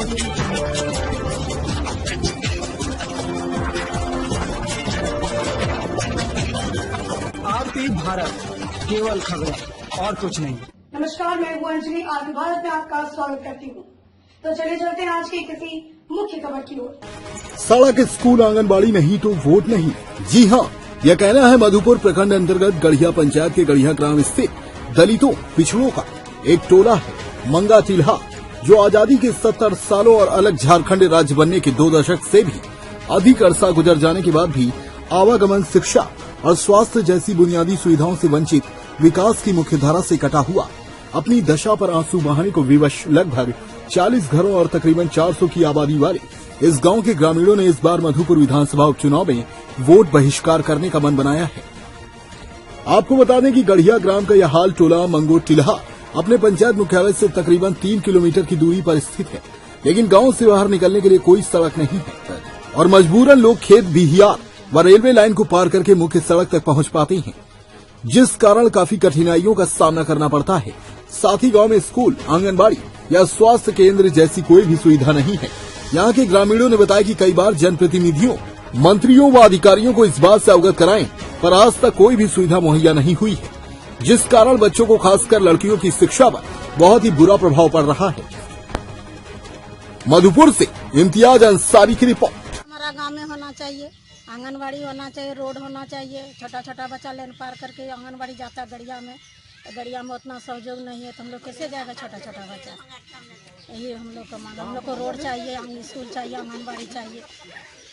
आरती भारत, केवल खबरें और कुछ नहीं। नमस्कार, मैं हूँ अंजलि। आरती भारत में आपका स्वागत करती हूँ। तो चलिए चलते हैं आज की किसी मुख्य खबर की ओर। सड़क, स्कूल, आंगनबाड़ी नहीं तो वोट नहीं। जी हाँ, यह कहना है मधुपुर प्रखंड अंतर्गत गढ़िया पंचायत के गढ़िया ग्राम स्थित दलितों पिछड़ों का एक टोला है, मंगा टिल्हा, जो आजादी के 70 सालों और अलग झारखंड राज्य बनने के 2 दशक से भी अधिक अरसा गुजर जाने के बाद भी आवागमन, शिक्षा और स्वास्थ्य जैसी बुनियादी सुविधाओं से वंचित, विकास की मुख्य धारा से कटा हुआ, अपनी दशा पर आंसू बहाने को विवश लगभग 40 घरों और तकरीबन 400 की आबादी वाले इस गांव के ग्रामीणों ने इस बार मधुपुर विधानसभा उपचुनाव में वोट बहिष्कार करने का मन बनाया है। आपको बता दें कि गढ़िया ग्राम का यह हाल टोला मंगो टिल्हा अपने पंचायत मुख्यालय से तकरीबन 3 किलोमीटर की दूरी पर स्थित है, लेकिन गांव से बाहर निकलने के लिए कोई सड़क नहीं है और मजबूरन लोग खेत, बिहियार व रेलवे लाइन को पार करके मुख्य सड़क तक पहुंच पाते हैं, जिस कारण काफी कठिनाइयों का सामना करना पड़ता है। साथ ही गांव में स्कूल, आंगनबाड़ी या स्वास्थ्य केंद्र जैसी कोई भी सुविधा नहीं है। यहाँ के ग्रामीणों ने बताया कि कई बार जनप्रतिनिधियों, मंत्रियों व अधिकारियों को इस बात से अवगत कराएं, पर आज तक कोई भी सुविधा मुहैया नहीं हुई है, जिस कारण बच्चों को खासकर लड़कियों की शिक्षा पर बहुत ही बुरा प्रभाव पड़ रहा है। मधुपुर से इम्तियाज अंसारी की रिपोर्ट। हमारा गांव में होना चाहिए, आंगनबाड़ी होना चाहिए, रोड होना चाहिए। छोटा छोटा बच्चा लेन पार करके आंगनबाड़ी जाता है गढ़िया में, गढ़िया में उतना सहयोग नहीं है तो हम लोग कैसे जाएगा छोटा छोटा बच्चा। यही हम लोग का मांग, हम लोग को रोड चाहिए, स्कूल चाहिए, आंगनबाड़ी चाहिए।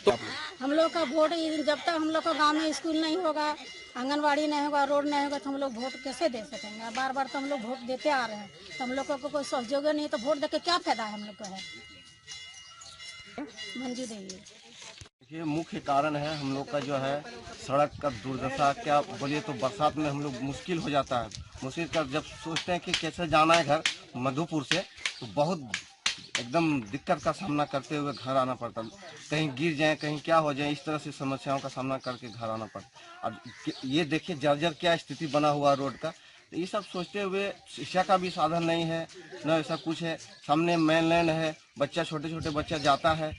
तो हम लोग का वोट, जब तक हम लोग का गांव में स्कूल नहीं होगा, आंगनबाड़ी नहीं होगा, रोड नहीं होगा तो हम लोग वोट कैसे दे सकेंगे। बार बार तो हम लोग वोट देते आ रहे हैं, तो हम लोग को कोई सहयोग नहीं, तो वोट देके क्या फायदा है हम लोग को है। मंजू देवी। ये मुख्य कारण है हम लोग का जो है सड़क का दुर्दशा। क्या बोलिए तो बरसात में हम लोग मुश्किल हो जाता है। मुश्किल का जब सोचते हैं कि कैसे जाना है घर मधुपुर से, तो बहुत एकदम दिक्कत का सामना करते हुए घर आना पड़ता। कहीं गिर जाए, कहीं क्या हो जाए, इस तरह से समस्याओं का सामना करके घर आना पड़ता। अब ये देखिए जर्जर क्या स्थिति बना हुआ रोड का। ये सब सोचते हुए शिक्षा का भी साधन नहीं है, न ऐसा कुछ है। सामने मेन लैंड है, बच्चा, छोटे छोटे बच्चा जाता है,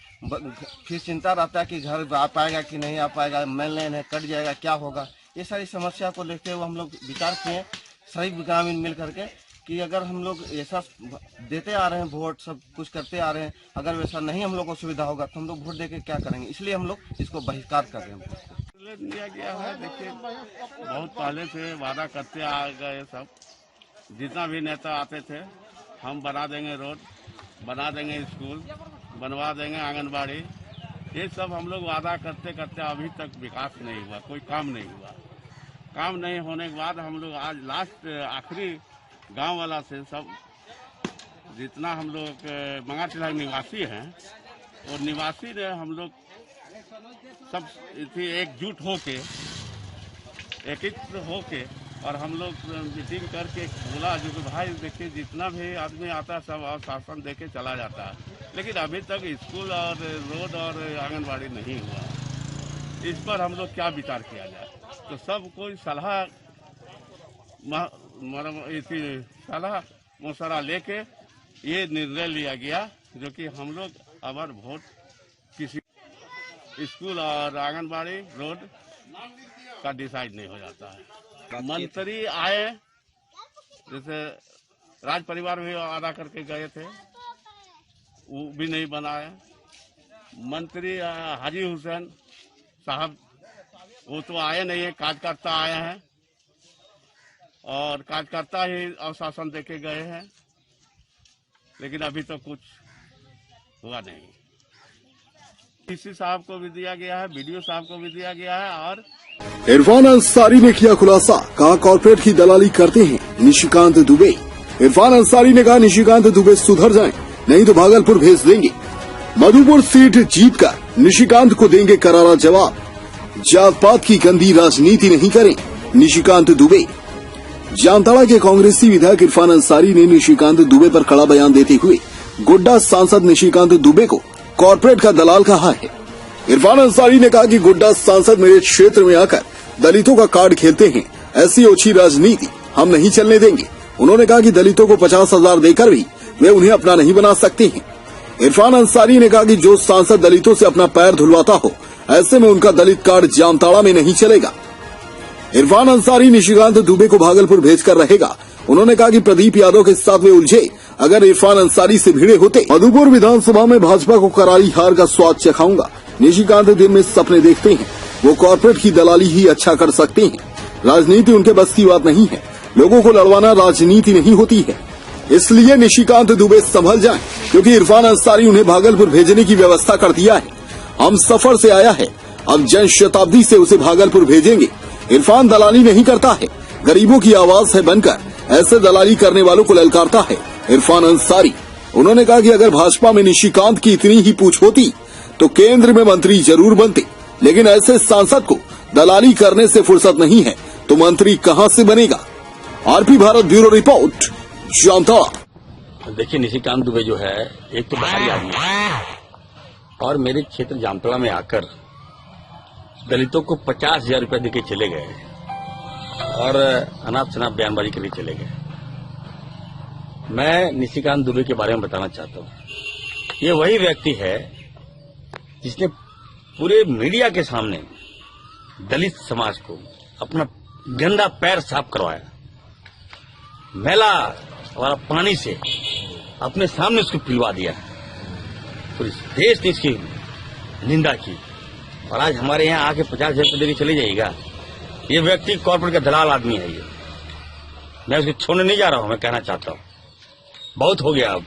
फिर चिंता रहता है कि घर आ पाएगा कि नहीं आ पाएगा, मेन लैंड है, कट जाएगा, क्या होगा। ये सारी समस्या को देखते हुए हम लोग विचार किए सही ग्रामीण मिल करके कि अगर हम लोग ऐसा देते आ रहे हैं वोट, सब कुछ करते आ रहे हैं, अगर वैसा नहीं हम लोग को सुविधा होगा तो हम लोग वोट देके क्या करेंगे। इसलिए हम लोग इसको बहिष्कार कर रहे हैं। दिया गया है। देखिए बहुत पहले से वादा करते आ गए सब, जितना भी नेता आते थे, हम बना देंगे रोड, बना देंगे स्कूल, बनवा देंगे आंगनबाड़ी। ये सब हम लोग वादा करते करते अभी तक विकास नहीं हुआ, कोई काम नहीं हुआ। काम नहीं होने के बाद हम लोग आज लास्ट आखिरी गांव वाला से सब, जितना हम लोग मंगा टिल्हा निवासी हैं, और निवासी ने हम लोग सब एकजुट होके, एकत्र होके, और हम लोग मीटिंग करके बोला जो कि भाई देखिए जितना भी आदमी आता है सब और शासन देके चला जाता है, लेकिन अभी तक स्कूल और रोड और आंगनबाड़ी नहीं हुआ। इस पर हम लोग क्या विचार किया जाए। तो सब कोई सलाह मशवरा लेके ये निर्णय लिया गया, जो कि हम लोग अगर वोट किसी स्कूल और आंगनबाड़ी, रोड का डिसाइड नहीं हो जाता है। मंत्री आए, जैसे राज परिवार भी वादा करके गए थे, वो भी नहीं बनाए। मंत्री हाजी हुसैन साहब, वो तो आए नहीं है, कार्यकर्ता आए हैं और कार्यकर्ता ही आश्वासन देके गए हैं, लेकिन अभी तो कुछ हुआ नहीं। डीसी साहब को भी दिया गया है, बीडीओ साहब को भी दिया गया है। और इरफान अंसारी ने किया खुलासा, कहा कॉर्पोरेट की दलाली करते हैं निशिकांत दुबे। इरफान अंसारी ने कहा निशिकांत दुबे सुधर जाएं, नहीं तो भागलपुर भेज देंगे। मधुपुर सीट जीतकर निशिकांत को देंगे करारा जवाब। जात पात की गंदी राजनीति नहीं करें, निशिकांत दुबे। जामताड़ा के कांग्रेसी विधायक इरफान अंसारी ने निशिकांत दुबे पर कड़ा बयान देते हुए गोड्डा सांसद निशिकांत दुबे को कॉर्पोरेट का दलाल कहा है। इरफान अंसारी ने कहा कि गोड्डा सांसद मेरे क्षेत्र में आकर दलितों का कार्ड खेलते हैं, ऐसी ओछी राजनीति हम नहीं चलने देंगे। उन्होंने कहा कि दलितों को 50,000 देकर भी वे उन्हें अपना नहीं बना सकते हैं। इरफान अंसारी ने कहा कि जो सांसद दलितों से अपना पैर धुलवाता हो, ऐसे में उनका दलित कार्ड जामताड़ा में नहीं चलेगा। इरफान अंसारी निशिकांत दुबे को भागलपुर भेजकर रहेगा। उन्होंने कहा कि प्रदीप यादव के साथ वे उलझे, अगर इरफान अंसारी से भिड़े होते, मधुपुर विधानसभा में भाजपा को करारी हार का स्वाद चखाऊंगा। निशिकांत दिन में सपने देखते हैं, वो कॉर्पोरेट की दलाली ही अच्छा कर सकते हैं। राजनीति उनके बस की बात नहीं है, लोगों को लड़वाना राजनीति नहीं होती है। इसलिए निशिकांत दुबे संभल जाएं, क्योंकि इरफान अंसारी उन्हें भागलपुर भेजने की व्यवस्था कर दिया है। हम सफर से आया है, अब जन शताब्दी से उसे भागलपुर भेजेंगे। इरफान दलाली नहीं करता है, गरीबों की आवाज है बनकर, ऐसे दलाली करने वालों को ललकारता है इरफान अंसारी। उन्होंने कहा कि अगर भाजपा में निशिकांत की इतनी ही पूछ होती तो केंद्र में मंत्री जरूर बनते, लेकिन ऐसे सांसद को दलाली करने से फुर्सत नहीं है तो मंत्री कहां से बनेगा। RP Bharat bureau report, Jamtara. देखिए, निशिकांत दुबे जो है एक तो बाहरी आदमी है और मेरे क्षेत्र जामताड़ा में आकर दलितों को 50,000 रुपये देके चले गए और अनाप शनाप बयानबाजी के लिए चले गए। मैं निशिकांत दुबे के बारे में बताना चाहता हूँ, ये वही व्यक्ति है जिसने पूरे मीडिया के सामने दलित समाज को अपना गंदा पैर साफ करवाया, मैला वाला पानी से अपने सामने उसको पिलवा दिया। पूरे देश ने इसकी निंदा की और आज हमारे यहाँ आके 50,000 रुपये देके चले जाएगा। ये व्यक्ति कॉर्पोरेट का दलाल आदमी है। ये मैं उसको छोड़ने नहीं जा रहा हूं, मैं कहना चाहता हूं बहुत हो गया। अब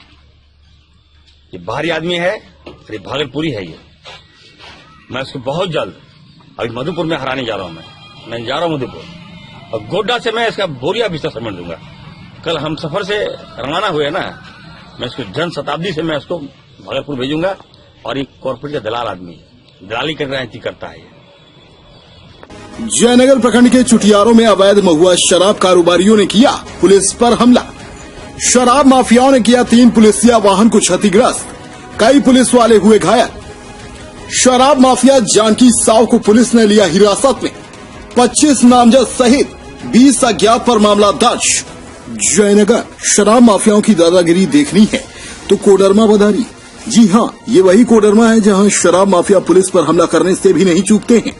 ये बाहरी आदमी है और ये भागलपुरी है। ये मैं उसको बहुत जल्द अभी मधुपुर में हराने जा रहा हूं। मैं जा रहा हूं मधुपुर और गोड्डा से मैं इसका बोरिया बिस्तर समेट दूंगा। कल हम सफर से रवाना हुए ना, मैं इसको जन शताब्दी से मैं उसको भागलपुर भेजूंगा। और ये कॉर्पोरेट का दलाल आदमी है, दलाली कर राजनीति करता है। जयनगर प्रखंड के चुटियारों में अवैध महुआ शराब कारोबारियों ने किया पुलिस पर हमला। शराब माफियाओं ने किया 3 पुलिसिया वाहन को क्षतिग्रस्त, कई पुलिस वाले हुए घायल। शराब माफिया जानकी साव को पुलिस ने लिया हिरासत में, 25 नामजद सहित 20 अज्ञात पर मामला दर्ज। जयनगर शराब माफियाओं की दादागिरी देखनी है तो कोडरमा बधारी। जी हां, ये वही कोडरमा है जहां शराब माफिया पुलिस पर हमला करने से भी नहीं चूकते हैं।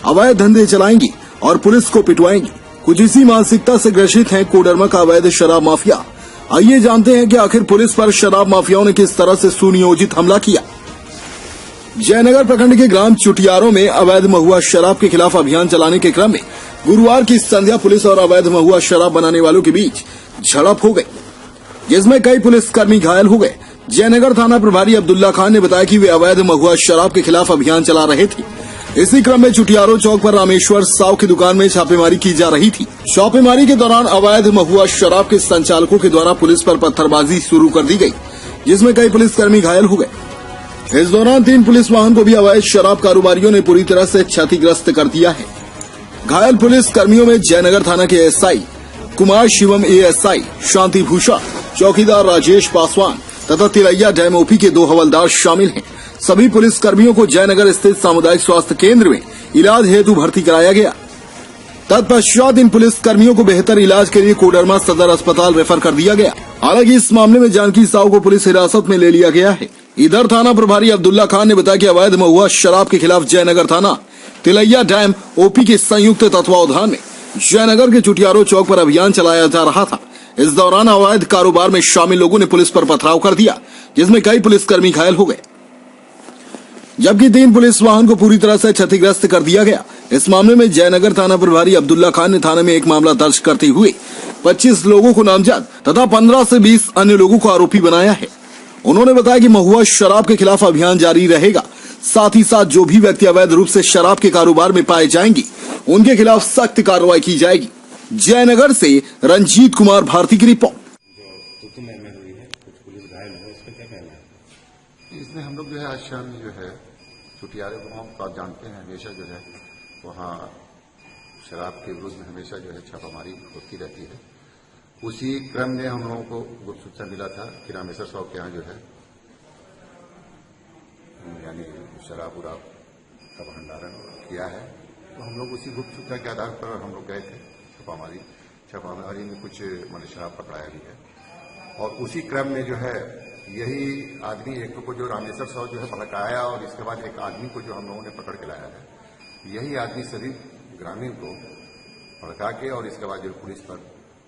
अवैध धंधे चलाएंगे और पुलिस को पिटवाएंगे। कुछ इसी मानसिकता से ग्रसित है कोडरमा का अवैध शराब माफिया। आइए जानते हैं कि आखिर पुलिस पर शराब माफियाओं ने किस तरह से सुनियोजित हमला किया। जयनगर प्रखंड के ग्राम चुटियारों में अवैध महुआ शराब के खिलाफ अभियान चलाने के क्रम में गुरुवार की संध्या पुलिस और अवैध महुआ शराब बनाने वालों के बीच झड़प हो गई, जिसमें कई पुलिसकर्मी घायल हो गए। जयनगर थाना प्रभारी अब्दुल्ला खान ने बताया कि वे अवैध महुआ शराब के खिलाफ अभियान चला रहे थे। इसी क्रम में चुटियारो चौक पर रामेश्वर साव की दुकान में छापेमारी की जा रही थी। छापेमारी के दौरान अवैध महुआ शराब के संचालकों के द्वारा पुलिस पर पत्थरबाजी शुरू कर दी गई, जिसमें कई पुलिसकर्मी घायल हो गए। इस दौरान 3 पुलिस वाहन को भी अवैध शराब कारोबारियों ने पूरी तरह से क्षतिग्रस्त कर दिया है। घायल पुलिस कर्मियों में जयनगर थाना के एसआई कुमार शिवम, एएसआई शांति भूषण, चौकीदार राजेश पासवान तथा तिलैया डैम ओपी के 2 हवलदार शामिल हैं। सभी पुलिस कर्मियों को जयनगर स्थित सामुदायिक स्वास्थ्य केंद्र में इलाज हेतु भर्ती कराया गया। तत्पश्चात इन पुलिस कर्मियों को बेहतर इलाज के लिए कोडरमा सदर अस्पताल रेफर कर दिया गया। हालांकि इस मामले में जानकी साव को पुलिस हिरासत में ले लिया गया है। इधर थाना प्रभारी अब्दुल्ला खान ने बताया कि अवैध महुआ शराब के खिलाफ जयनगर थाना तिलैया डैम ओपी के संयुक्त तत्वावधान में जयनगर के चुटियारो चौक पर अभियान चलाया जा रहा था। इस दौरान अवैध कारोबार में शामिल लोगों ने पुलिस पर पथराव कर दिया, जिसमें कई पुलिसकर्मी घायल हो गए, जबकि 3 पुलिस वाहन को पूरी तरह से क्षतिग्रस्त कर दिया गया। इस मामले में जयनगर थाना प्रभारी अब्दुल्ला खान ने थाने में एक मामला दर्ज करते हुए 25 लोगों को नामजद तथा 15 से 20 अन्य लोगों को आरोपी बनाया है। उन्होंने बताया कि महुआ शराब के खिलाफ अभियान जारी रहेगा। साथ ही साथ जो भी व्यक्ति अवैध रूप से शराब के कारोबार में पाए जाएंगे, उनके खिलाफ सख्त कार्रवाई की जाएगी। जयनगर से रंजीत कुमार भारती की रिपोर्ट। इसमें हम लोग जो है आज शाम जो है चुटियारे गाँव का जानते हैं, हमेशा जो है वहाँ शराब के विरुद्ध में हमेशा जो है छापामारी होती रहती है। उसी क्रम में हम लोगों को गुप्त सूचना मिला था कि रामेश्वर साहब के यहाँ जो है यानी शराब उराब का भंडारण किया है। तो हम लोग उसी गुप्त सूचना के आधार पर हम लोग गए थे। छापामारी में कुछ शराब पकड़ाया भी है और उसी क्रम में जो है यही आदमी एक को जो रामेश्वर साहु जो है भड़काया और इसके बाद एक आदमी को जो हम लोगों ने पकड़ के लाया है, यही आदमी सभी ग्रामीण को भड़का के और इसके बाद जो पुलिस पर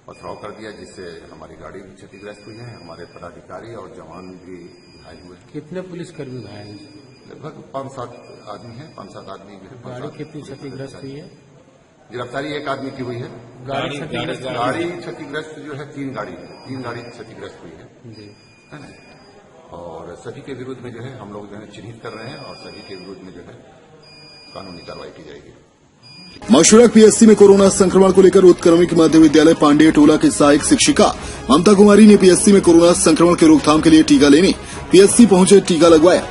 पथराव कर दिया, जिससे हमारी गाड़ी भी क्षतिग्रस्त हुई है, हमारे पदाधिकारी और जवान भी घायल हुए। कितने पुलिसकर्मी घायल हैं? लगभग 5-7 आदमी हैं, 5-7 आदमी जो है। गाड़ी कितनी क्षतिग्रस्त हुई है? गिरफ्तारी एक आदमी की हुई है। गाड़ी क्षतिग्रस्त जो है 3 गाड़ी क्षतिग्रस्त हुई है ना? और सभी के विरुद्ध में जो है हम लोग जो है चिन्हित कर रहे हैं और सभी के विरुद्ध में जो है कानूनी कार्रवाई की जाएगी। मशरक पीएससी में कोरोना संक्रमण को लेकर उत्क्रमिक मध्य विद्यालय पांडेय टोला की सहायक शिक्षिका ममता कुमारी ने पीएससी में कोरोना संक्रमण के रोकथाम के लिए टीका लेने पीएससी पहुंचे, टीका लगवाया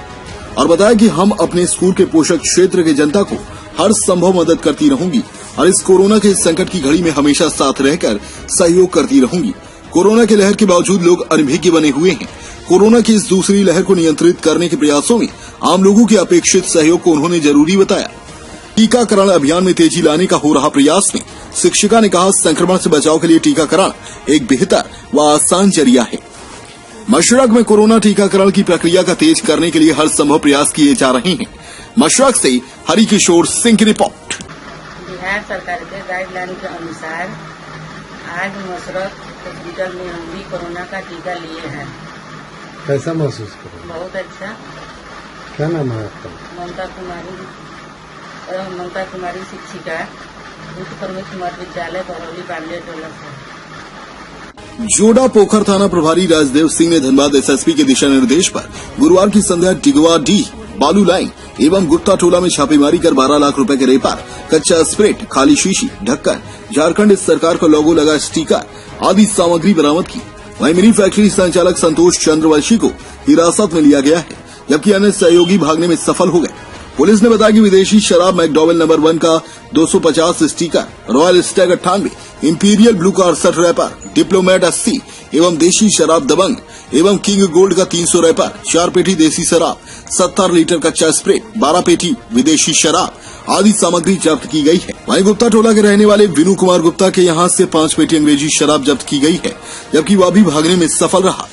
और बताया कि हम अपने स्कूल के पोषक क्षेत्र की जनता को हर संभव मदद करती रहूंगी और इस कोरोना के संकट की घड़ी में हमेशा साथ रहकर सहयोग करती रहूंगी। कोरोना की लहर के बावजूद लोग अनभिज्ञ बने हुए हैं। कोरोना की इस दूसरी लहर को नियंत्रित करने के प्रयासों में आम लोगों के अपेक्षित सहयोग को उन्होंने जरूरी बताया। टीकाकरण अभियान में तेजी लाने का हो रहा प्रयास में शिक्षिका ने कहा, संक्रमण से बचाव के लिए टीकाकरण एक बेहतर व आसान जरिया है। मशरक में कोरोना टीकाकरण की प्रक्रिया का तेज करने के लिए हर संभव प्रयास किए जा रहे हैं। मशरक से हरिकिशोर सिंह की रिपोर्ट। बिहार सरकार के गाइडलाइन के अनुसार आज मशरक हॉस्पिटल में हम भी कोरोना का टीका लिए हैं। कैसा महसूस करें? बहुत अच्छा। क्या नाम है आपका? ममता कुमारी शिक्षिका, उत्क्रमिक मध्य विद्यालय बरौली पांडेय टोला से। जोड़ा पोखर थाना प्रभारी राजदेव सिंह ने धनबाद एसएसपी के दिशा निर्देश पर गुरुवार की संध्या टिगवा डी बालू लाइन एवं गुप्ता टोला में छापेमारी कर 12 लाख रुपए के रेपर, कच्चा स्प्रिट, खाली शीशी, ढक्कन, झारखंड सरकार का लोगो लगा स्टीकर आदि सामग्री बरामद की। वहीं मिनी फैक्ट्री संचालक संतोष चंद्रवंशी को हिरासत में लिया गया है, जबकि अन्य सहयोगी भागने में सफल हो गए। पुलिस ने बताया कि विदेशी शराब मैकडॉवेल नंबर 1 का 250 sticker, royal Stag 98, imperial blue का 68 रैपर, डिप्लोमेट 80 एवं देशी शराब दबंग एवं किंग गोल्ड का 300 रैपर, 4 पेटी देसी शराब, 70 लीटर कच्चा स्प्रे, 12 पेटी विदेशी शराब आदि सामग्री जब्त की गई है। वहीं गुप्ता टोला के रहने वाले विनू कुमार गुप्ता के यहां से 5 पेटी अंग्रेजी शराब जब्त की गई है, जबकि वह भी भागने में सफल रहा।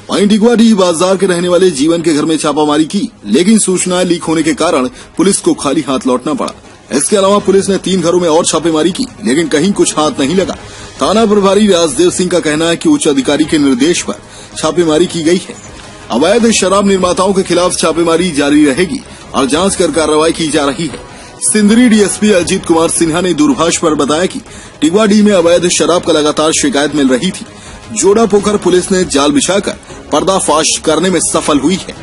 वहीं डिगवाडीह बाजार के रहने वाले जीवन के घर में छापामारी की, लेकिन सूचनाएं लीक होने के कारण पुलिस को खाली हाथ लौटना पड़ा। इसके अलावा पुलिस ने 3 घरों में और छापेमारी की, लेकिन कहीं कुछ हाथ नहीं लगा। थाना प्रभारी राजदेव सिंह का कहना है कि उच्च अधिकारी के निर्देश पर छापेमारी की गई है। अवैध शराब निर्माताओं के खिलाफ छापेमारी जारी रहेगी और जांच कर कार्रवाई की जा रही है। सिंदरी डीएसपी अजीत कुमार सिन्हा ने दूरभाष पर बताया कि टिगवाडीह में अवैध शराब का लगातार शिकायत मिल रही थी। जोड़ा पोखर पुलिस ने जाल बिछाकर पर्दाफाश करने में सफल हुई है।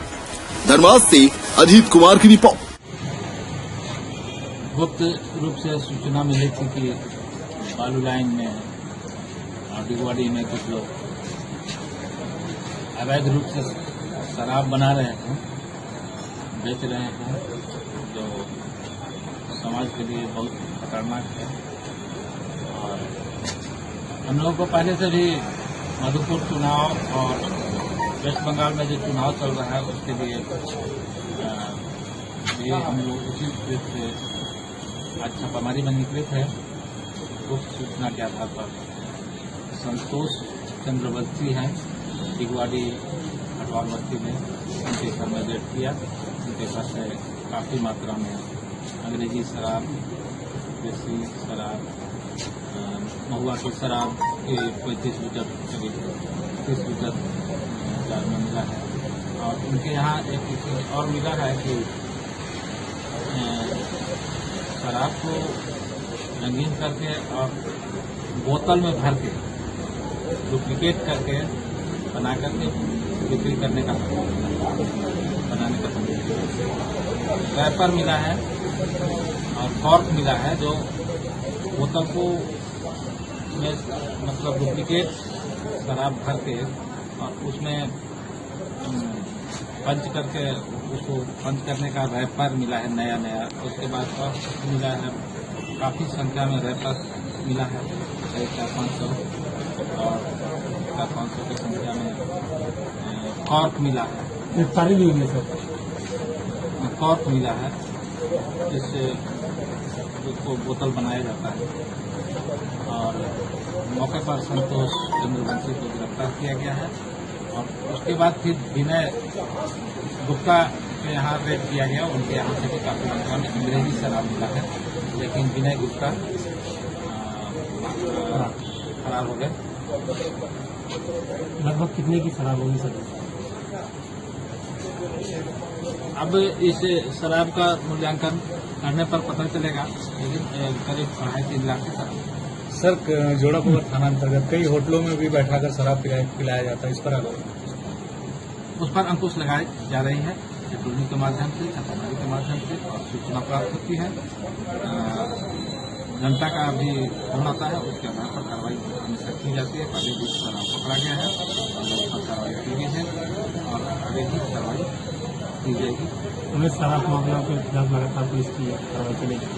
धनबाद से अजीत कुमार की रिपोर्ट। गुप्त रूप से सूचना मिली थी कि बालू लाइन में और डिगवाडीह में कुछ लोग अवैध रूप से शराब बना रहे हैं, बेच रहे हैं, जो समाज के लिए बहुत खतरनाक है। और हम लोगों को पहले से भी मधुपुर चुनाव और वेस्ट बंगाल में जो चुनाव चल रहा है उसके लिए ये हम लोग उचित रूप से आज छापामारी में निकले थे। उस सूचना के आधार पर संतोष चंद्रवंशी हैं, डिगवाडीह अठवाल बस्ती में, उनके घर में रेड किया। उनके घर से काफ़ी मात्रा में अंग्रेजी शराब, देसी शराब, महुआ की शराब के 35 लीटर करीब 30 लीटर जार में मिला है। और उनके यहाँ एक चीज और मिला है कि शराब को रंगीन करके और बोतल में भर के डुप्लीकेट करके बना करके बिक्री करने का बनाने का रैपर मिला है और कॉर्क मिला है, जो बोतल को में मतलब डुप्लीकेट शराब भर के और उसमें पंच करके उसको पंच करने का रैपर मिला है नया नया। उसके बाद और मिला है काफ़ी संख्या में रैपर मिला है, 400-500 और 400-500 की संख्या में कॉर्क मिला है। सारी भी मिले सर, कॉर्क मिला है, जिससे उसको बोतल बनाया जाता है। और मौके पर संतोष चंद्रवंशी को गिरफ्तार किया गया है और उसके बाद फिर विनय गुप्ता के यहाँ रेड किया गया। उनके यहाँ से भी काफी मात्रा में अंग्रेजी शराब मिला है, लेकिन विनय गुप्ता फरार हो गए। लगभग कितने की शराब होगी सर? अब इस शराब का मूल्यांकन करने पर पता चलेगा, लेकिन करीब 2.5-3 लाख की शराब। सर, जोड़ापुर थाना अंतर्गत कई होटलों में भी बैठाकर शराब पिलाया जाता है, इस पर उस पर अंकुश लगाई जा रही है। पेट्रोलिंग के माध्यम से, छापामारी के माध्यम से और सूचना प्राप्त होती है। जनता का भी फोन आता है, उसके आधार पर कार्रवाई हमेशा की जाती है। पहले भी शराब पकड़ा गया है और लोगों पर कार्रवाई की गई है और आगे भी कार्रवाई की जाएगी। उन्हें शराब मामलों के खिलाफ लगातार पुलिस की कार्रवाई चलेगी।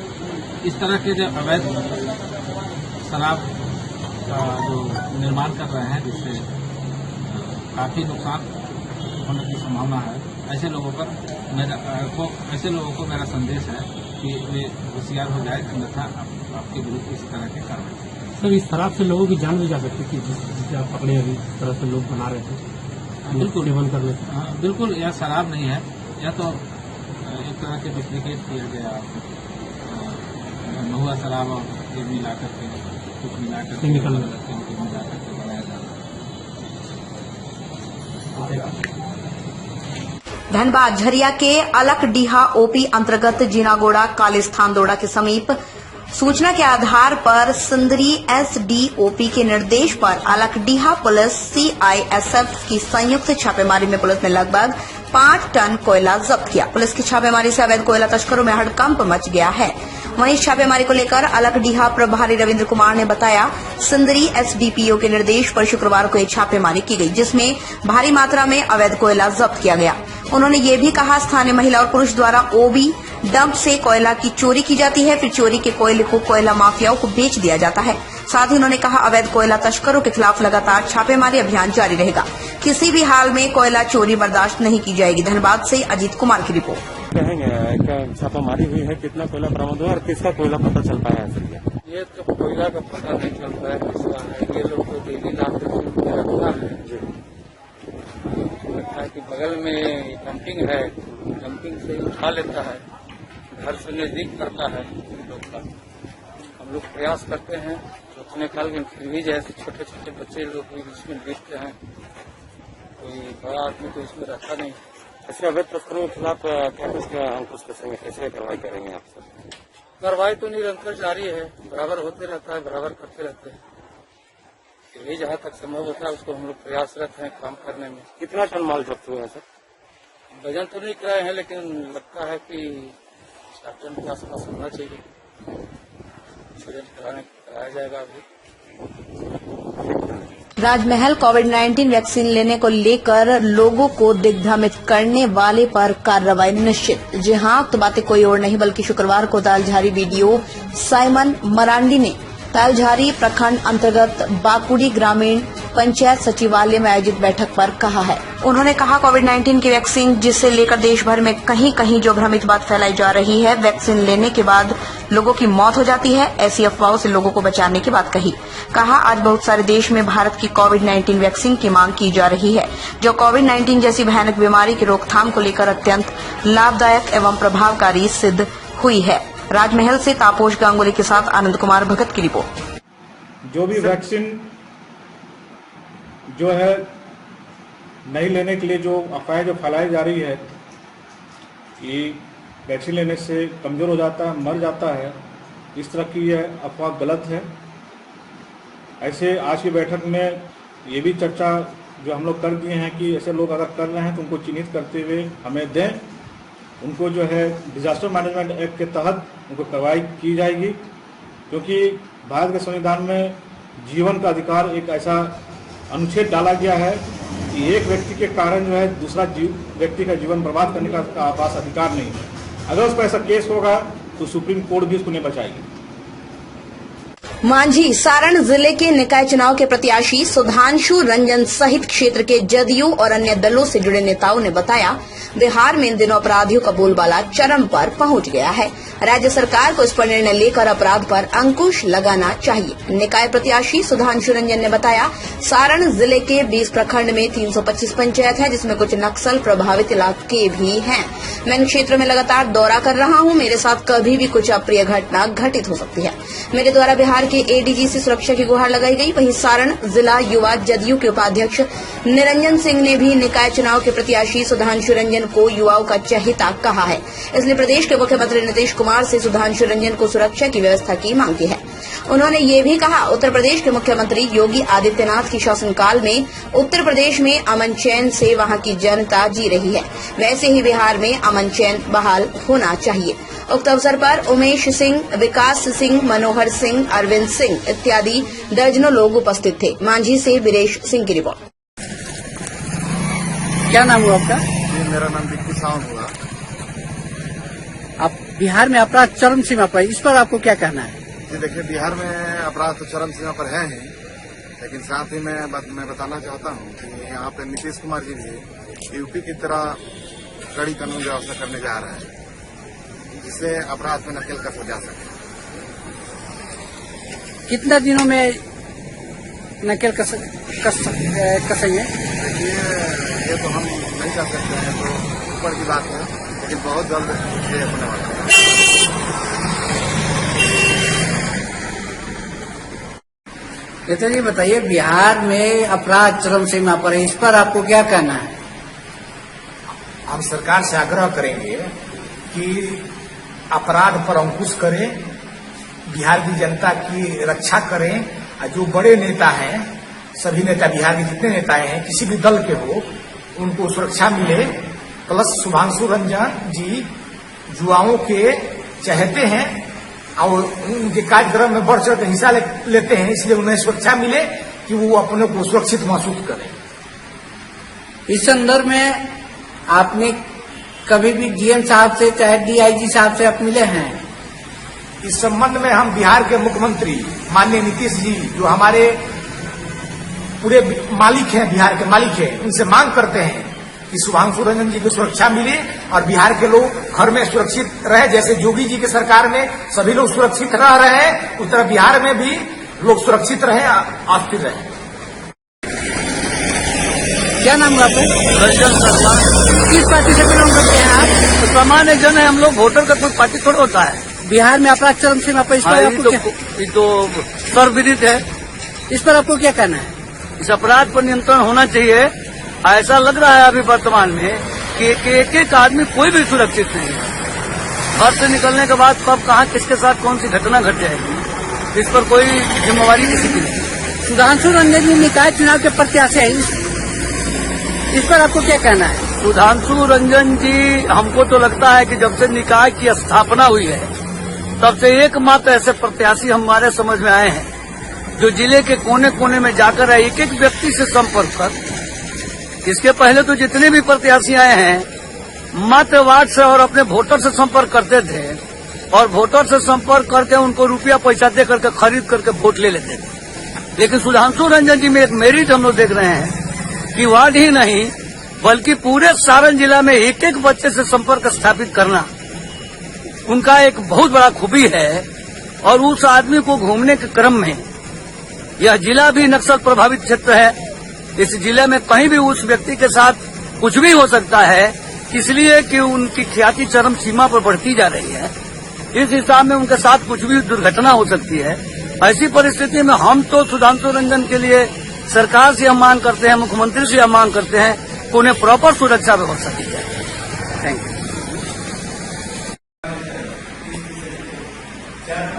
इस तरह के जो अवैध शराब का जो निर्माण कर रहे हैं, जिससे काफी नुकसान होने की संभावना है, ऐसे लोगों को मेरा संदेश है कि वे होशियार हो जाए, अन्यथा आपके विरुद्ध इस तरह की कार्रवाई। सर, इस शराब से लोगों की जान भी जा सकती थी, जिससे आप पकड़े अभी इस तरह से लोग बना रहे थे। बिल्कुल सेवन करने से बिल्कुल, यह शराब नहीं है, यह तो एक तरह के डुप्लीकेट किया गया महुआ शराब और ये मिला करके कुछ मिला करके बनाया जा रहा है। धनबाद झरिया के अलकडीहा ओपी अंतर्गत जिनागोड़ा कालिस्थान दोड़ा के समीप सूचना के आधार पर सिंदरी एसडीओपी के निर्देश पर अलकडीहा पुलिस सीआईएसएफ की संयुक्त छापेमारी में पुलिस ने लगभग 5 टन कोयला जब्त किया। पुलिस की छापेमारी से अवैध कोयला तस्करों में हड़कंप मच गया है। वहीं इस छापेमारी को लेकर अलकडीहा प्रभारी रविंद्र कुमार ने बताया, सिंदरी एसडीपीओ के निर्देश पर शुक्रवार को ये छापेमारी की गई, जिसमें भारी मात्रा में अवैध कोयला जब्त किया गया। उन्होंने ये भी कहा, स्थानीय महिला और पुरुष द्वारा ओबी डंप से कोयला की चोरी की जाती है, फिर चोरी के कोयले को कोयला माफियाओं को बेच दिया जाता है। साथ ही उन्होंने कहा, अवैध कोयला तस्करों के खिलाफ लगातार छापेमारी अभियान जारी रहेगा। किसी भी हाल में कोयला चोरी बर्दाश्त नहीं की जाएगी। धनबाद से अजीत कुमार की रिपोर्ट। कहेंगे क्या छापामारी हुई है, कितना कोयला बरामद हुआ और किसका कोयला पता चल पाया है? सर, ये तो कोयला का पता नहीं चल पाया किसका है। ये लोग तो डेली लाख रखता है कि बगल में डंपिंग है, डंपिंग से उठा लेता है, घर से नजदीक करता है लोग का। हम लोग प्रयास करते हैं सोचने का, लेकिन फिर भी जैसे छोटे छोटे बच्चे लोग भी इसमें देखते हैं, कोई बड़ा आदमी तो इसमें रहता नहीं। ऐसे अवैध तस्करों के खिलाफ क्या कुछ अंकुश कसेंगे, कैसे कार्रवाई करेंगे आप? सर, कार्रवाई तो निरंतर जारी है, बराबर होते रहता है, बराबर करते रहते हैं। फिर भी जहाँ तक संभव होता है उसको हम लोग प्रयासरत हैं काम करने में। कितना टन माल जब्त हुआ है सर? वजन तो नहीं कराए हैं, लेकिन लगता है कि 4 टन के आसपास होना चाहिए। कराया जाएगा अभी। राजमहल कोविड-19 वैक्सीन लेने को लेकर लोगों को दिग्भ्रमित करने वाले पर कार्रवाई निश्चित। जी हां, तो बातें कोई और नहीं बल्कि शुक्रवार को तालझारी वीडियो साइमन मरांडी ने तालझारी प्रखंड अंतर्गत बाकुड़ी ग्रामीण पंचायत सचिवालय में आयोजित बैठक पर कहा है। उन्होंने कहा, कोविड-19 की वैक्सीन जिसे लेकर देश भर में कहीं कहीं जो भ्रमित बात फैलाई जा रही है, वैक्सीन लेने के बाद लोगों की मौत हो जाती है, ऐसी अफवाहों से लोगों को बचाने की बात कही। कहा, आज बहुत सारे देश में भारत की कोविड-19 वैक्सीन की मांग की जा रही है, जो कोविड-19 जैसी भयानक बीमारी की रोकथाम को लेकर अत्यंत लाभदायक एवं प्रभावकारी सिद्ध हुई है। राजमहल से तापोश गांगुली के साथ आनंद कुमार भगत की रिपोर्ट। जो भी वैक्सीन जो है नहीं लेने के लिए जो अफवाहें जो फैलाई जा रही है कि वैक्सीन लेने से कमजोर हो जाता है, मर जाता है, इस तरह की यह अफवाह गलत है। ऐसे आज की बैठक में ये भी चर्चा जो हम लोग कर दिए हैं कि ऐसे लोग अगर कर रहे हैं तो उनको चिन्हित करते हुए हमें दें, उनको जो है डिजास्टर मैनेजमेंट एक्ट के तहत उनको कार्रवाई की जाएगी, क्योंकि भारत के संविधान में जीवन का अधिकार एक ऐसा अनुच्छेद डाला गया है कि एक व्यक्ति के कारण जो है दूसरा व्यक्ति का जीवन बर्बाद करने का पास अधिकार नहीं है। अगर उस पर ऐसा केस होगा तो सुप्रीम कोर्ट भी उसको नहीं बचाएगी। मांझी सारण जिले के निकाय चुनाव के प्रत्याशी सुधांशु रंजन सहित क्षेत्र के जदयू और अन्य दलों से जुड़े नेताओं ने बताया, बिहार में इन दिनों अपराधियों का बोलबाला चरम पर पहुंच गया है। राज्य सरकार को इस पर निर्णय लेकर अपराध पर अंकुश लगाना चाहिए। निकाय प्रत्याशी सुधांशु रंजन ने बताया, सारण जिले के 20 प्रखंड में 325 पंचायत है, जिसमें कुछ नक्सल प्रभावित इलाके भी हैं। मैं इन क्षेत्र में लगातार दौरा कर रहा हूं। मेरे साथ कभी भी कुछ अप्रिय घटना घटित हो सकती है। मेरे द्वारा बिहार के एडीजी से सुरक्षा की गुहार लगाई गई। वहीं सारण जिला युवा जदयू के उपाध्यक्ष निरंजन सिंह ने भी निकाय चुनाव के प्रत्याशी सुधांशु रंजन को युवाओं का चहेता कहा है। इसलिए प्रदेश के मुख्यमंत्री नीतीश कुमार से सुधांशु रंजन को सुरक्षा की व्यवस्था की मांग की है। उन्होंने ये भी कहा, उत्तर प्रदेश के मुख्यमंत्री योगी आदित्यनाथ की शासनकाल में उत्तर प्रदेश में अमन चैन से वहां की जनता जी रही है, वैसे ही बिहार में अमन चैन बहाल होना चाहिए। उक्त अवसर पर उमेश सिंह, विकास सिंह, मनोहर सिंह, अरविंद सिंह इत्यादि दर्जनों लोग उपस्थित थे। मांझी से बीरेश सिंह की रिपोर्ट। क्या नाम हुआ आपका? मेरा नाम विक्की सावंत हुआ। आप बिहार में अपराध चरम सीमा पर, इस पर आपको क्या कहना है? जी देखिए, बिहार में अपराध तो चरम सीमा पर है ही, लेकिन साथ ही मैं बताना चाहता हूँ कि यहाँ पे नीतीश कुमार जी भी यूपी की तरह कड़ी कानून व्यवस्था करने जा रहे हैं, जिससे अपराध में नकेल कसा जा सके। कितना दिनों में नकेल कसेंगे? देखिए, ये तो हम नहीं कर सकते हैं, तो ऊपर की बात है, लेकिन बहुत जल्द ये होने वाला है। तो ये बताइए, बिहार में अपराध चरम सीमा पर है, इस पर आपको क्या कहना है? हम सरकार से आग्रह करेंगे कि अपराध पर अंकुश करें, बिहार की जनता की रक्षा करें। जो बड़े नेता हैं, सभी नेता, बिहार के जितने नेताएं हैं, किसी भी दल के हो, उनको सुरक्षा मिले। प्लस सुधांशु रंजन जी युवाओं के चहेते हैं और उनके कार्यक्रम में बढ़ चढ़ कर हिस्सा लेते हैं, इसलिए उन्हें सुरक्षा मिले कि वो अपने को सुरक्षित महसूस करें। इस संदर्भ में आपने कभी भी डीएम साहब से चाहे डीआईजी साहब से आप मिले हैं? इस संबंध में हम बिहार के मुख्यमंत्री माननीय नीतीश जी, जो हमारे पूरे मालिक हैं, बिहार के मालिक हैं, उनसे मांग करते हैं कि सुधांशु रंजन जी को सुरक्षा मिले और बिहार के लोग घर में सुरक्षित रहे। जैसे योगी जी की सरकार में सभी लोग सुरक्षित रह रहे हैं, उस तरह बिहार में भी लोग सुरक्षित रहे और स्थिर रहे। क्या नाम है आपका? रंजन शर्मा। किस पार्टी से बिलोंग करते हैं आप? तो सामान्य जन है हम लोग, वोटर का कोई पार्टी थोड़ा होता है। बिहार में अपराध चरम सीमा पर, इस पर आपको ये तो सर्वविदित है। इस पर आपको क्या कहना है? इस अपराध पर नियंत्रण होना चाहिए। ऐसा लग रहा है अभी वर्तमान में कि एक आदमी कोई भी सुरक्षित नहीं है। घर से निकलने के बाद कब कहाँ किसके साथ कौन सी घटना घट जाएगी, इस पर कोई जिम्मेवारी किसी की नहीं। सुधांशु रंजन जी निकाय चुनाव के प्रत्याशी है, इस पर आपको क्या कहना है? सुधांशु रंजन जी, हमको तो लगता है कि जब से निकाय की स्थापना हुई है, तब से एकमात्र ऐसे प्रत्याशी हमारे समझ में आए हैं जो जिले के कोने कोने में जाकर एक एक व्यक्ति से संपर्क कर, इसके पहले तो जितने भी प्रत्याशी आए हैं मात्र वार्ड से और अपने वोटर से संपर्क करते थे और वोटर से संपर्क करके उनको रुपया पैसा दे करके खरीद करके वोट ले लेते थे। लेकिन सुधांशु रंजन जी में एक मेरिट हम लोग देख रहे हैं कि वार्ड ही नहीं बल्कि पूरे सारण जिला में एक एक बच्चे से संपर्क स्थापित करना उनका एक बहुत बड़ा खूबी है। और उस आदमी को घूमने के क्रम में, यह जिला भी नक्सल प्रभावित क्षेत्र है, इस जिले में कहीं भी उस व्यक्ति के साथ कुछ भी हो सकता है, इसलिए कि उनकी ख्याति चरम सीमा पर बढ़ती जा रही है। इस हिसाब में उनके साथ कुछ भी दुर्घटना हो सकती है। ऐसी परिस्थिति में हम तो सुधांशु रंजन के लिए सरकार से हम मांग करते हैं, मुख्यमंत्री से हम मांग करते हैं कि उन्हें प्रॉपर सुरक्षा व्यवस्था दी जाए। Thank you.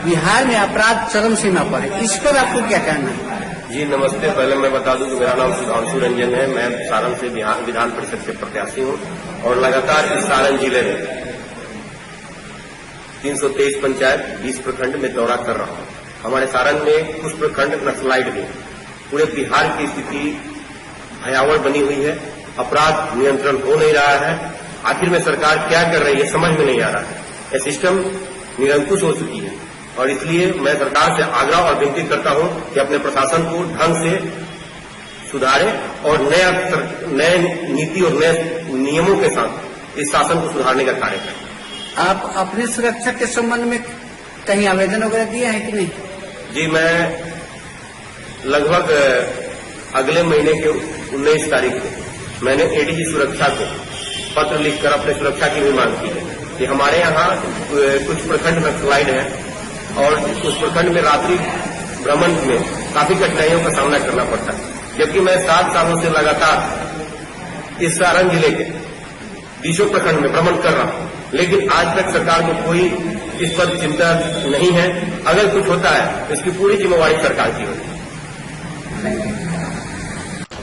बिहार में अपराध चरम सीमा पर है, इस पर आपको क्या कहना है? जी नमस्ते। पहले मैं बता दूं कि मेरा नाम सुधांशु रंजन है। मैं सारण से विधान परिषद के प्रत्याशी हूं और लगातार इस सारण जिले में 323 पंचायत 20 प्रखंड में दौरा कर रहा हूं। हमारे सारण में कुछ प्रखंड नक्सलाइट भी। पूरे बिहार की स्थिति भयावह बनी हुई है, अपराध नियंत्रण हो नहीं रहा है। आखिर में सरकार क्या कर रही है समझ में नहीं आ रहा है। यह सिस्टम निरंकुश हो चुकी है। और इसलिए मैं सरकार से आग्रह और विनती करता हूं कि अपने प्रशासन को ढंग से सुधारे और नए नीति और नए नियमों के साथ इस शासन को सुधारने का कार्य करें। आप अपनी सुरक्षा के संबंध में कहीं आवेदन वगैरह दिया है कि नहीं? जी, मैं लगभग अगले महीने के 19 तारीख को मैंने एडीजी सुरक्षा को पत्र लिखकर अपने सुरक्षा की भी मांग की है कि हमारे यहाँ कुछ प्रखंड नक्सलाइट हैं और उस प्रखंड में रात्रि भ्रमण में काफी कठिनाइयों का सामना करना पड़ता है, जबकि मैं 7 सालों से लगातार इस सारण जिले के 20 प्रखंड में भ्रमण कर रहा हूं, लेकिन आज तक सरकार को कोई इस पर चिंता नहीं है। अगर कुछ होता है इसकी पूरी जिम्मेवारी सरकार की होगी।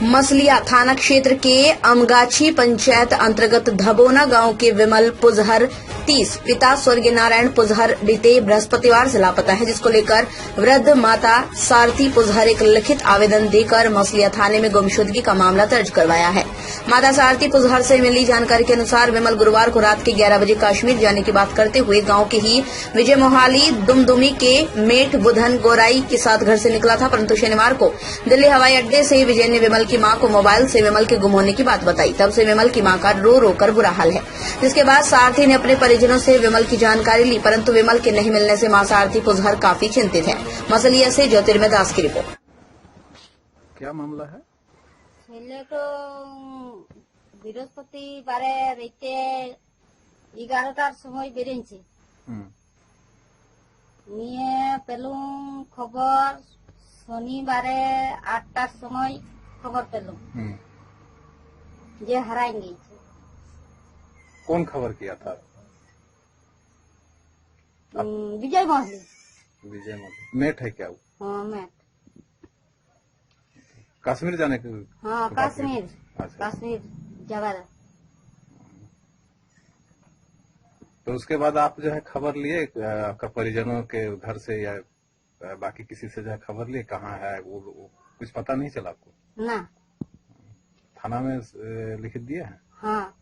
मसलिया थाना क्षेत्र के अमगाछी पंचायत अंतर्गत धबोना गांव के विमल पुजहर 30 पिता स्वर्गीय नारायण पुजहर बीते बृहस्पतिवार से लापता है, जिसको लेकर वृद्ध माता सारथी पुजहर एक लिखित आवेदन देकर मसलिया थाने में गुमशुदगी का मामला दर्ज करवाया है। माता सारथी पुजहर से मिली जानकारी के अनुसार विमल गुरुवार को रात के 11 बजे कश्मीर जाने की बात करते हुए गांव के ही विजय मोहाली दुमदुमी के मेठ बुधन गोराई के साथ घर से निकला था, परंतु शनिवार को दिल्ली हवाई अड्डे से विजय ने विमल की मां को मोबाइल से विमल के गुम होने की बात बताई। तब से विमल की मां का रो रो कर बुरा हाल है, जिसके बाद सारथी ने अपने परिजनों से विमल की जानकारी ली, परंतु विमल के नहीं मिलने से मां सारथी पुजहर काफी चिंतित है। मसलिया से ज्योतिर्मय दास की रिपोर्ट। क्या मामला है? বৃহস্পতিবারে রাতে 11টার সময় বেরিয়েছে, নিয়ে পেলুম খবর শনিবারে 8টার সময় খবর পেলুম যে হারাই গেছে। कौन खबर किया था? विजय मोहली। विजय मोहली मेट है क्या वो? हाँ मेट। कश्मीर जाने के? हाँ कश्मीर। अच्छा। कश्मीर जवार। तो उसके बाद आप जो है खबर लिए आपका परिजनों के घर से या बाकी किसी से जो है खबर लिए कहाँ है वो कुछ पता नहीं चला आपको? ना। थाना में लिखित दिया है? हाँ।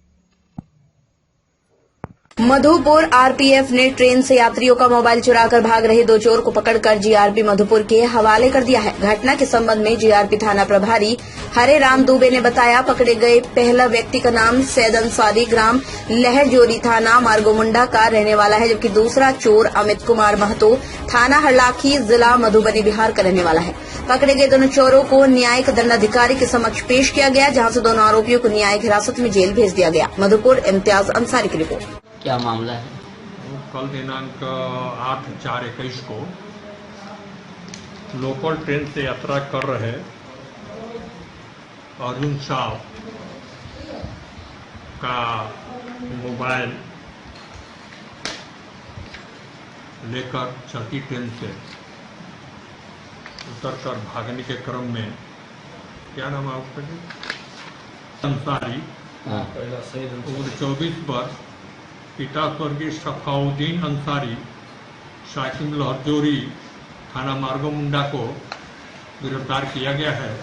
मधुपुर आरपीएफ ने ट्रेन से यात्रियों का मोबाइल चुराकर भाग रहे 2 चोर को पकड़कर जीआरपी मधुपुर के हवाले कर दिया है। घटना के संबंध में जीआरपी थाना प्रभारी हरे राम दुबे ने बताया, पकड़े गए पहला व्यक्ति का नाम सैद अंसारी ग्राम लहरजोरी थाना मार्गोमुंडा का रहने वाला है, जबकि दूसरा चोर अमित कुमार महतो थाना हरलाखी जिला मधुबनी बिहार का रहने वाला है। पकड़े गए दोनों चोरों को न्यायिक दंडाधिकारी के समक्ष पेश किया गया, जहां से दोनों आरोपियों को न्यायिक हिरासत में जेल भेज दिया गया। मधुपुर इम्तियाज अंसारी की रिपोर्ट। क्या मामला है? कल दिनांक 8/4/21 को लोकल ट्रेन से यात्रा कर रहे अर्जुन साहब का मोबाइल लेकर चलती ट्रेन से उतरकर भागने के क्रम में क्या नाम है उसका? अंसारी उम्र 24 वर्ष पिता स्वर्गीय सखाउद्दीन अंसारी साकिम लहरजोरी थाना मार्गोमुंडा को गिरफ्तार किया गया है,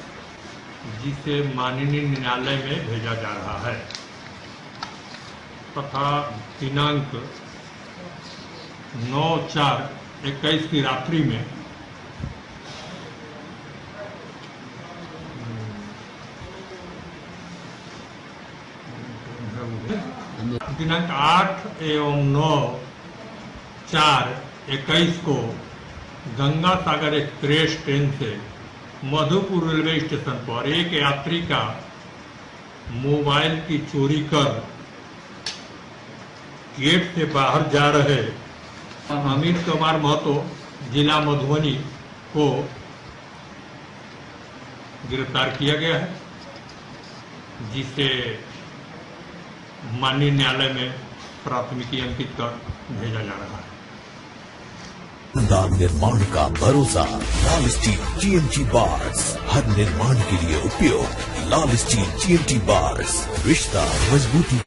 जिसे माननीय न्यायालय में भेजा जा रहा है तथा दिनांक 9/4/21 की रात्रि में दिनांक 8 एवं 9/4/21 को गंगा सागर एक्सप्रेस ट्रेन से मधुपुर रेलवे स्टेशन पर एक यात्री का मोबाइल की चोरी कर गेट से बाहर जा रहे अमित कुमार महतो जिला मधुबनी को गिरफ्तार किया गया है, जिसे माननीय न्यायालय में प्राथमिकी अंकित कर भेजा जा रहा है। निर्माण का भरोसा लाल स्टील TMT बार्स, हर निर्माण के लिए उपयोग लाल स्टील TMT बार्स, रिश्ता मजबूती